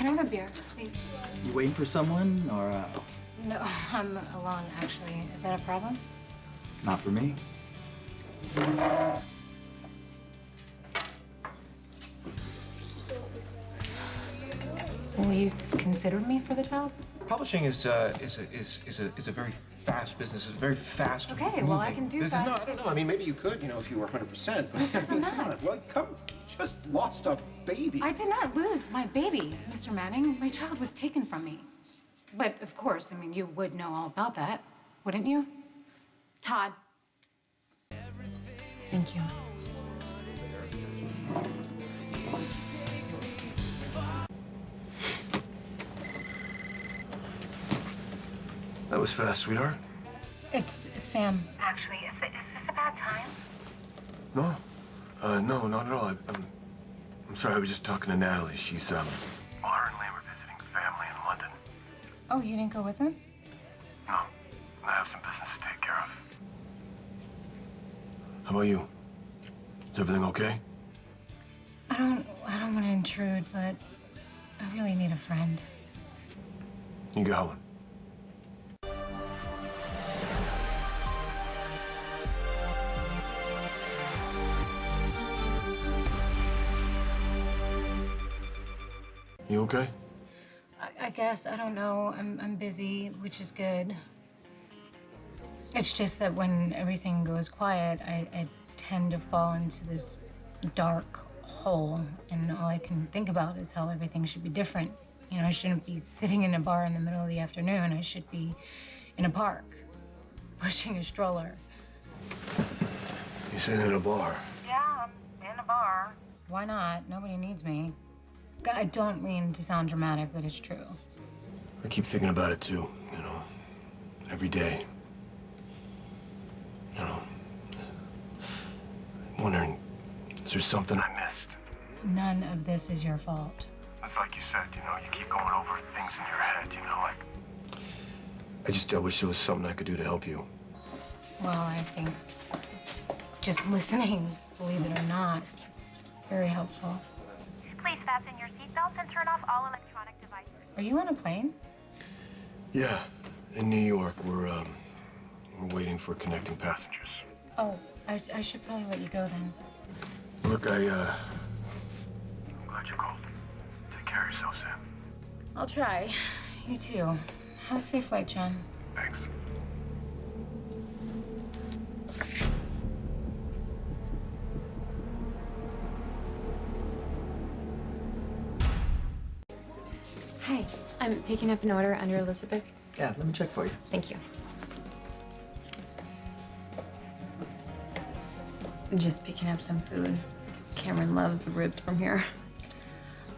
Can I have a beer, please? You waiting for someone, or No, I'm alone, actually. Is that a problem? not for me? Will you consider me for the job? Publishing is a very fast business. It's a very fast. Okay, well, I can do business. fast No, I don't know. I mean, maybe you could, if you were 100%. But Who says I'm not? Well, come, just lost a baby. I did not lose my baby, Mr. Manning. My child was taken from me. But, of course, I mean, you would know all about that, wouldn't you? Todd. Thank you. That was fast, sweetheart. It's Sam. Actually, is this a bad time? No, no, not at all. I'm sorry. I was just talking to Natalie. She's Well, her and Lee were visiting family in London. Oh, you didn't go with them? No, I have some business to take care of. How about you? Is everything okay? I don't want to intrude, but I really need a friend. You got one. You okay? I guess, I don't know. I'm busy, which is good. It's just that when everything goes quiet, I tend to fall into this dark hole, and all I can think about is how everything should be different. I shouldn't be sitting in a bar in the middle of the afternoon. I should be in a park, pushing a stroller. You sitting in a bar? Yeah, I'm in a bar. Why not? Nobody needs me. I don't mean to sound dramatic, but it's true. I keep thinking about it too, every day. I'm wondering, is there something I missed? None of this is your fault. It's like you said, you keep going over things in your head, like... I wish there was something I could do to help you. Well, I think just listening, believe it or not, it's very helpful. Please fasten your seatbelts and turn off all electronic devices. Are you on a plane? Yeah, in New York, we're waiting for connecting passengers. Oh, I should probably let you go then. Look, I'm glad you called. Take care of yourself, Sam. I'll try. You too. Have a safe flight, John. Thanks. Hi, I'm picking up an order under Elizabeth. Yeah, let me check for you. Thank you. I'm just picking up some food. Cameron loves the ribs from here.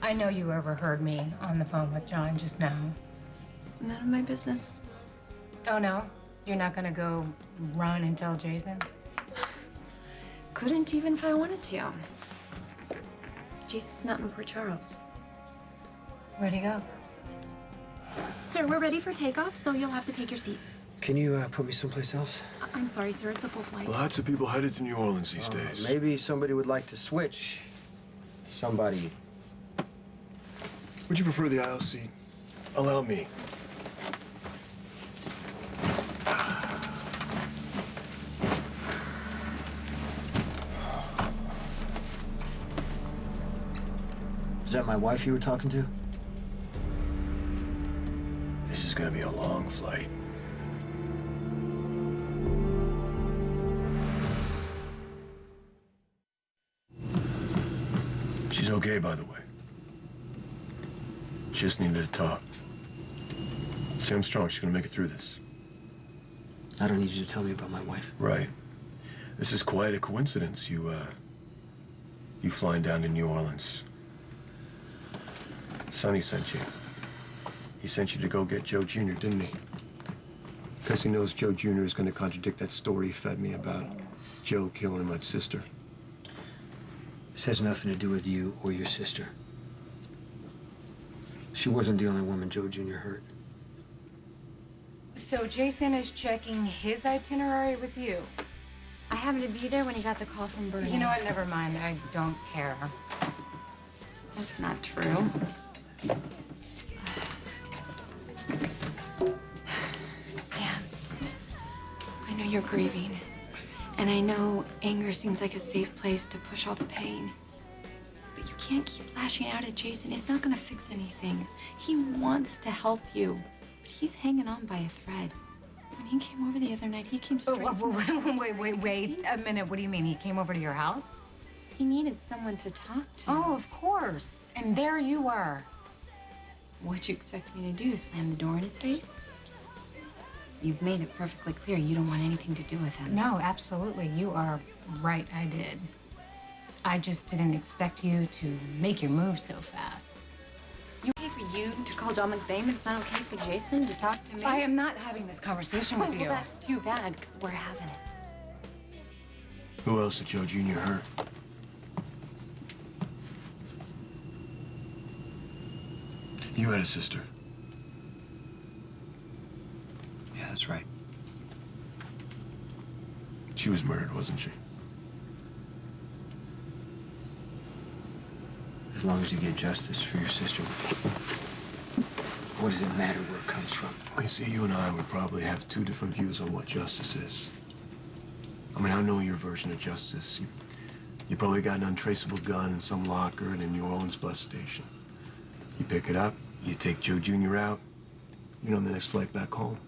I know you overheard me on the phone with John just now. None of my business. Oh, no? You're not gonna go run and tell Jason? Couldn't even if I wanted to. Jason's not in Port Charles. Where'd he go? Sir, we're ready for takeoff, so you'll have to take your seat. Can you put me someplace else? I'm sorry, sir. It's a full flight. Lots of people headed to New Orleans these days. Maybe somebody would like to switch. Somebody. Would you prefer the aisle seat? Allow me. Is that my wife you were talking to? This is gonna be a long flight. She's okay, by the way. She just needed to talk. Sam Strong, she's gonna make it through this. I don't need you to tell me about my wife. Right. This is quite a coincidence, you flying down to New Orleans. Sonny sent you. He sent you to go get Joe Jr., didn't he? Because he knows Joe Jr. is gonna contradict that story he fed me about Joe killing my sister. This has nothing to do with you or your sister. She wasn't the only woman Joe Jr. hurt. So Jason is checking his itinerary with you? I happened to be there when he got the call from Bernie. You know what? Never mind. I don't care. That's not true. you're grieving. And I know anger seems like a safe place to push all the pain. But you can't keep lashing out at Jason. It's not gonna fix anything. He wants to help you, but he's hanging on by a thread. When he came over the other night, he came straight from Wait a minute. What do you mean? He came over to your house? He needed someone to talk to. Oh, of course. And there you were. What'd you expect me to do? Slam the door in his face? You've made it perfectly clear you don't want anything to do with him. No, absolutely. You are right. I did. I just didn't expect you to make your move so fast. You okay for you to call John McBain, but it's not okay for Jason to talk to me? I am not having this conversation with Well, you. that's too bad, because we're having it. Who else did Joe Jr. hurt? You had a sister. Yeah, that's right. She was murdered, wasn't she? As long as you get justice for your sister, what does it matter where it comes from? I see, you and I would probably have two different views on what justice is. I mean, I know your version of justice. You probably got an untraceable gun in some locker in a New Orleans bus station. You pick it up, you take Joe Jr. out, you're on the next flight back home.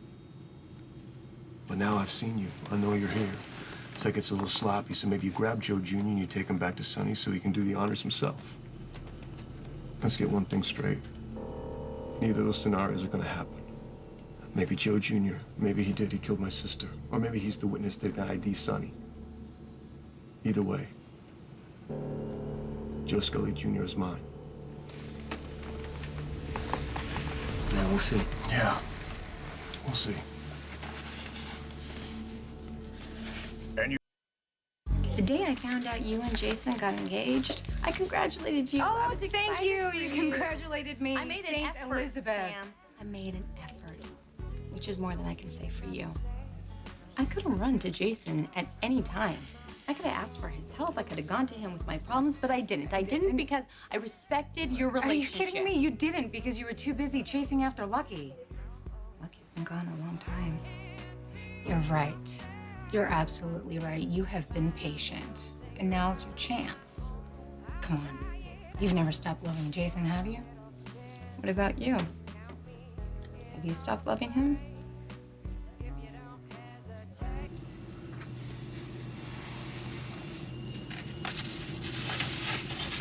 But now I've seen you. I know you're here. It's like it's a little sloppy, so maybe you grab Joe Jr. and you take him back to Sonny so he can do the honors himself. Let's get one thing straight. Neither of those scenarios are gonna happen. Maybe Joe Jr., maybe he did, he killed my sister. Or maybe he's the witness that got ID Sonny. Either way, Joe Scully Jr. is mine. Yeah, we'll see. Yeah, we'll see. The day I found out you and Jason got engaged, I congratulated you. I was excited thank you. for You congratulated me. I made an Saint effort, Elizabeth. Sam. I made an effort, which is more than I can say for you. I could have run to Jason at any time. I could have asked for his help. I could have gone to him with my problems, but I didn't. I didn't because I respected your Are you relationship. kidding me? You didn't because you were too busy chasing after Lucky. Lucky's been gone a long time. You're right. You're absolutely right. You have been patient. And now's your chance. Come on. You've never stopped loving Jason, have you? What about you? Have you stopped loving him?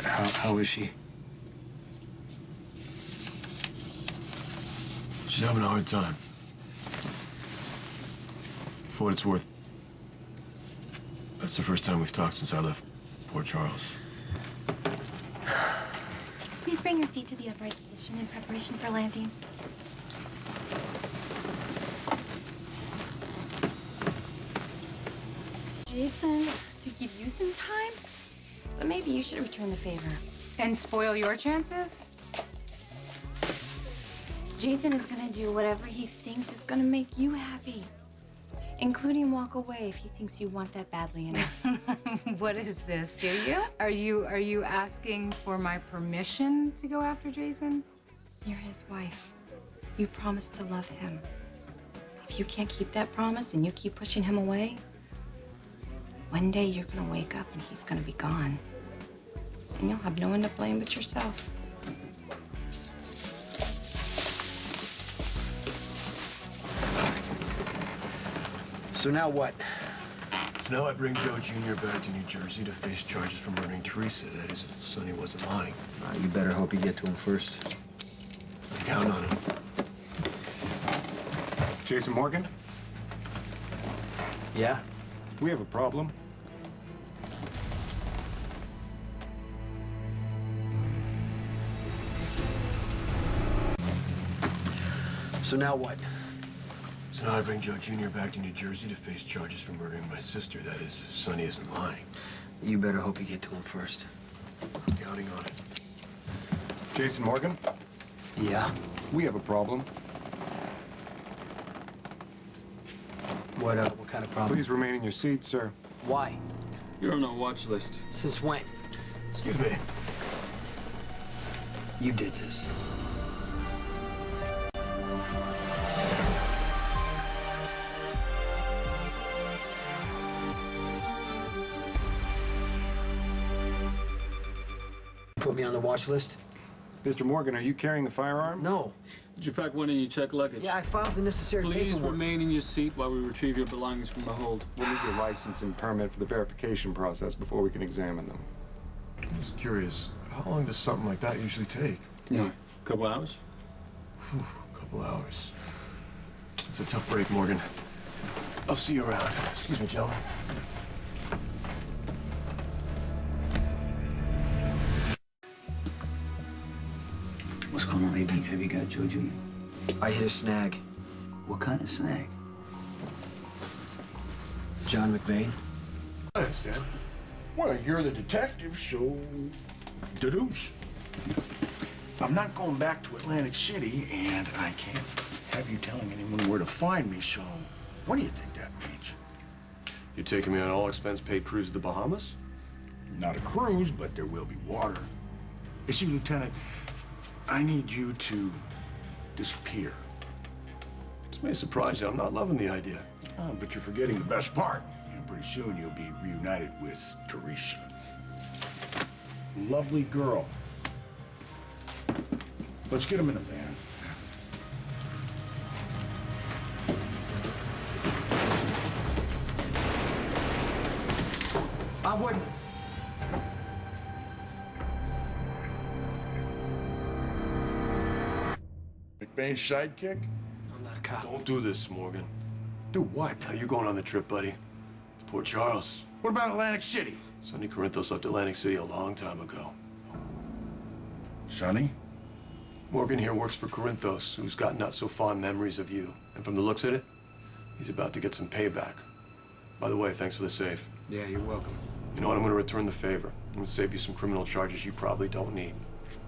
How is she? She's having a hard time. For what it's worth, that's the first time we've talked since I left Port Charles. Please bring your seat to the upright position in preparation for landing. Jason, to give you some time? But maybe you should return the favor. And spoil your chances? Jason is gonna do whatever he thinks is gonna make you happy. Including walk away if he thinks you want that badly enough. What is this? Do you? Are you asking for my permission to go after Jason? You're his wife. You promised to love him. If you can't keep that promise and you keep pushing him away, one day you're gonna wake up and he's gonna be gone. And you'll have no one to blame but yourself. So now what? So now I bring Joe Jr. back to New Jersey to face charges for murdering Teresa. That is, if Sonny wasn't lying. You better hope you get to him first. I count on him. Jason Morgan, Yeah? we have a problem. So now what? So now I bring Joe Jr. back to New Jersey to face charges for murdering my sister. That is, if Sonny isn't lying. You better hope you get to him first. I'm counting on it. Jason Morgan, Yeah? we have a problem. What kind of problem? Please remain in your seat, sir. Why? You're on our watch list. Since when? Excuse me. You did this. Put me on the watch list? Mr. Morgan, are you carrying the firearm? No. Did you pack one in your check luggage? Yeah, I filed the necessary Please paperwork. remain in your seat while we retrieve your belongings from the hold. We'll need your license and permit for the verification process before we can examine them. I'm just curious, how long does something like that usually take? Yeah. Couple hours? A couple hours. It's a tough break, Morgan. I'll see you around. Excuse me, gentlemen. What's going on? Have you got Jojo? I hit a snag. What kind of snag? John McBain. I understand. Well, you're the detective, so deduce. I'm not going back to Atlantic City, and I can't have you telling anyone where to find me, so what do you think that means? You taking me on an all-expense-paid cruise to the Bahamas? Not a cruise, but there will be water. You see, Lieutenant, I need you to disappear. This may surprise you. I'm not loving the idea. Oh, but you're forgetting the best part. Pretty soon you'll be reunited with Teresa. Lovely girl. Let's get him in a van. I wouldn't. McBain's sidekick? I'm not a cop. Don't do this, Morgan. Do what? Now, you're going on the trip, buddy. Port Charles. What about Atlantic City? Sonny Corinthos left Atlantic City a long time ago. Sonny? Morgan here works for Corinthos, who's got not so fond memories of you. And from the looks of it, he's about to get some payback. By the way, thanks for the safe. Yeah, you're welcome. You know what? I'm going to return the favor. I'm going to save you some criminal charges you probably don't need.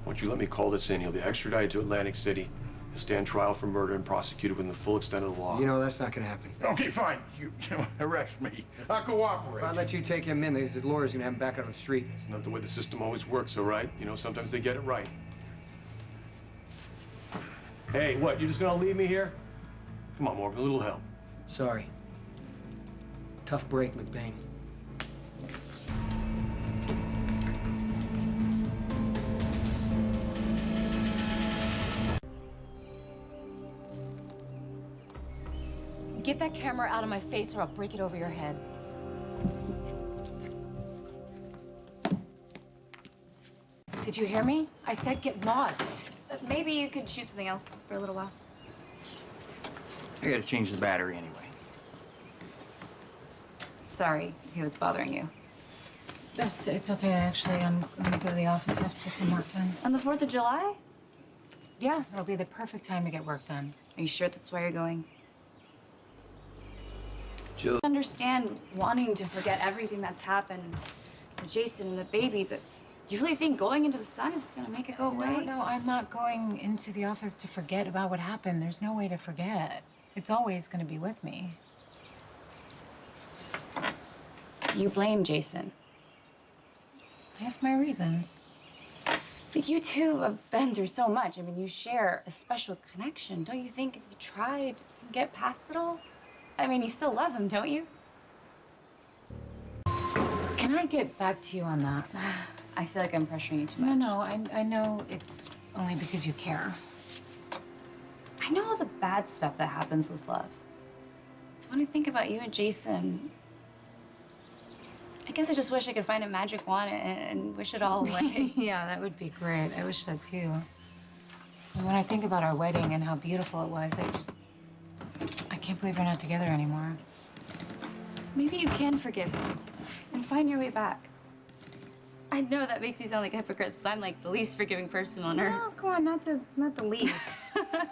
Once you let me call this in, he'll be extradited to Atlantic City. He'll stand trial for murder and prosecuted within the full extent of the law. You know, that's not gonna happen. Okay, fine. You arrest me. I'll If cooperate. I let you take him in, the lawyer's gonna have him back out on the street. It's not the way the system always works, all right? You know, sometimes they get it right. Hey, what? You just gonna leave me here? Come on, Morgan, a little help. Sorry. Tough break, McBain. Get that camera out of my face or I'll break it over your head. Did you hear me? I said get lost. Maybe you could shoot something else for a little while. I gotta change the battery anyway. Sorry if he was bothering you. It's okay, actually. I'm gonna go to the office. I have to get some work done. On the 4th of July? Yeah, it'll be the perfect time to get work done. Are you sure that's where you're going? Jill. I understand wanting to forget everything that's happened with Jason and the baby, but do you really think going into the sun is gonna make it go away? No, I'm not going into the office to forget about what happened. There's no way to forget. It's always gonna be with me. You blame Jason. I have my reasons. But you two have been through so much. I mean, you share a special connection. Don't you think if you tried, you'd get past it all? I mean, you still love him, don't you? Can I get back to you on that? I feel like I'm pressuring you too much. No, I know it's only because you care. I know all the bad stuff that happens with love. When I think about you and Jason, I guess I just wish I could find a magic wand and wish it all away. Yeah, that would be great. I wish that too. And when I think about our wedding and how beautiful it was, I can't believe we're not together anymore. Maybe you can forgive him and find your way back. I know that makes you sound like a hypocrite, so I'm like the least forgiving person on earth. No, come on, not the least. I'm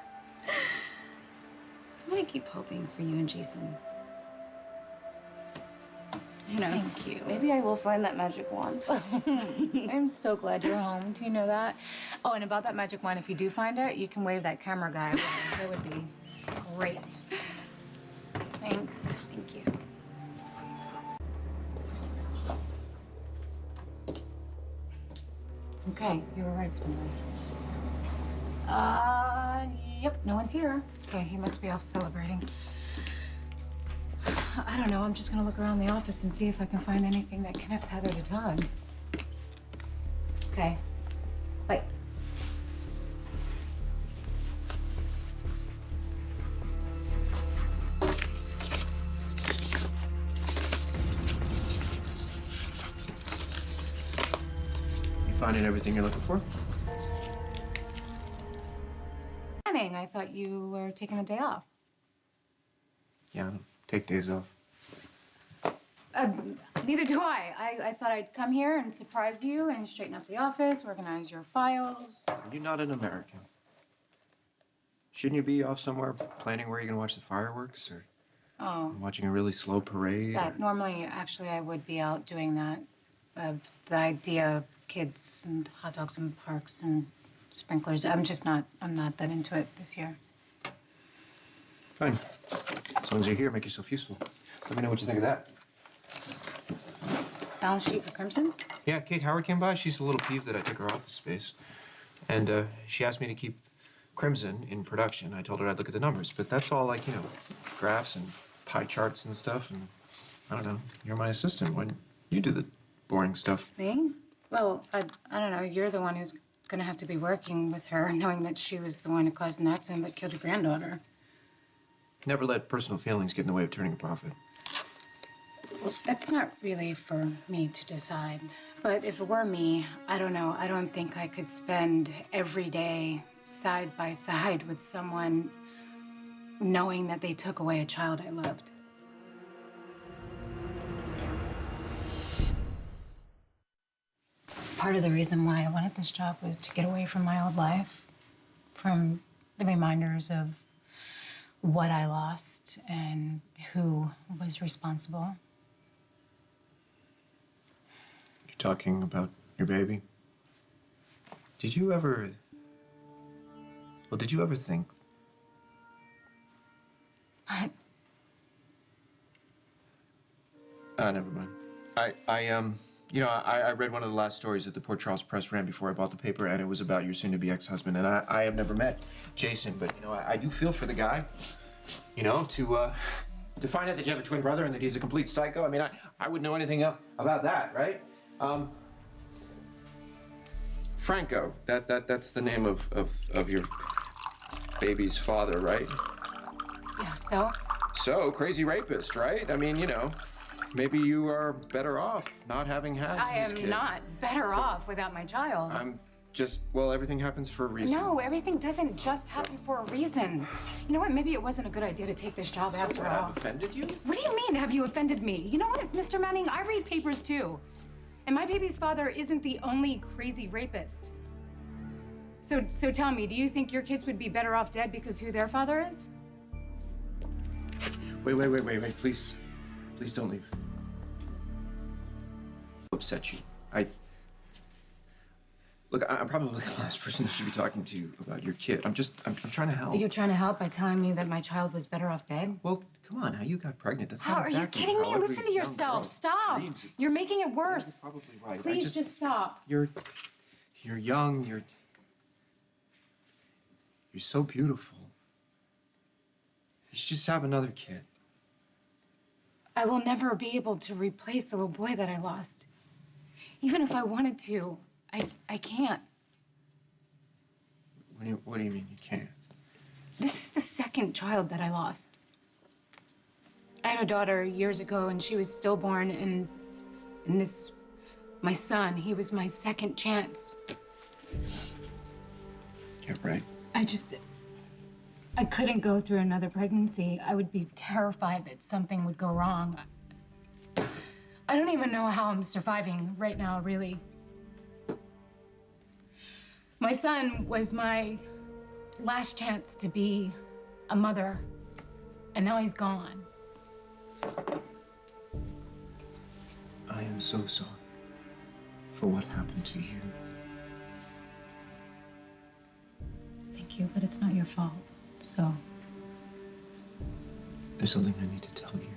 gonna keep hoping for you and Jason. Who knows? Thank you. Maybe I will find that magic wand. I'm so glad you're home. Do you know that? Oh, and about that magic wand, if you do find it, you can wave that camera guy away. That would be great. Thanks. Thank you. Okay, you were right, Spinelli. Yep, no one's here. Okay, he must be off celebrating. I don't know, I'm just gonna look around the office and see if I can find anything that connects Heather to Todd. Okay, finding everything you're looking for? I thought you were taking the day off. Yeah, I don't take days off. Neither do I. I thought I'd come here and surprise you and straighten up the office, organize your files. You're not an American. Shouldn't you be off somewhere planning where you're gonna watch the fireworks or Oh, watching a really slow parade? that normally, actually, I would be out doing that. The idea of kids and hot dogs and parks and sprinklers, I'm not that into it this year. Fine. As long as you're here, make yourself useful. Let me know what you think of that. Balance sheet for Crimson? Yeah, Kate Howard came by. She's a little peeved that I took her office space. And she asked me to keep Crimson in production. I told her I'd look at the numbers. But that's all like, graphs and pie charts and stuff. And I don't know, you're my assistant. Why don't you do the boring stuff? Me? Well, I don't know. You're the one who's gonna have to be working with her, knowing that she was the one who caused an accident that killed your granddaughter. Never let personal feelings get in the way of turning a profit. Well, that's not really for me to decide. But if it were me, I don't know. I don't think I could spend every day side by side with someone knowing that they took away a child I loved. Part of the reason why I wanted this job was to get away from my old life, from the reminders of what I lost and who was responsible. You're talking about your baby? Did you ever think? What? Never mind. I read one of the last stories that the Port Charles Press ran before I bought the paper, and it was about your soon-to-be ex-husband. And I have never met Jason, but I do feel for the guy. To find out that you have a twin brother and that he's a complete psycho. I mean, I wouldn't know anything about that, right? Franco. That's the name of your baby's father, right? Yeah, so? So, crazy rapist, right? I mean, maybe you are better off not having had I this am kid. not better off without my child. Everything happens for a reason. No, everything doesn't just happen for a reason. You know what? Maybe it wasn't a good idea to take this job after all. I've offended you? What do you mean, have you offended me? You know what, Mr. Manning? I read papers too. And my baby's father isn't the only crazy rapist. So tell me, do you think your kids would be better off dead because who their father is? Wait, please. Please don't leave. Upset you. Look, I'm probably the last person you should be talking to about your kid. I'm trying to help. You're trying to help by telling me that my child was better off dead? Well, come on, how you got pregnant? That's How not are exactly you kidding me? how every Listen to young yourself. girl Stop. dreams of- You're making it worse. You're probably right. Please just stop. You're young. You're so beautiful. You should just have another kid. I will never be able to replace the little boy that I lost. Even if I wanted to, I can't. What do you mean you can't? This is the second child that I lost. I had a daughter years ago, and she was stillborn, and my son, he was my second chance. You're right. I couldn't go through another pregnancy. I would be terrified that something would go wrong. I don't even know how I'm surviving right now, really. My son was my last chance to be a mother, and now he's gone. I am so sorry for what happened to you. Thank you, but it's not your fault, so. There's something I need to tell you.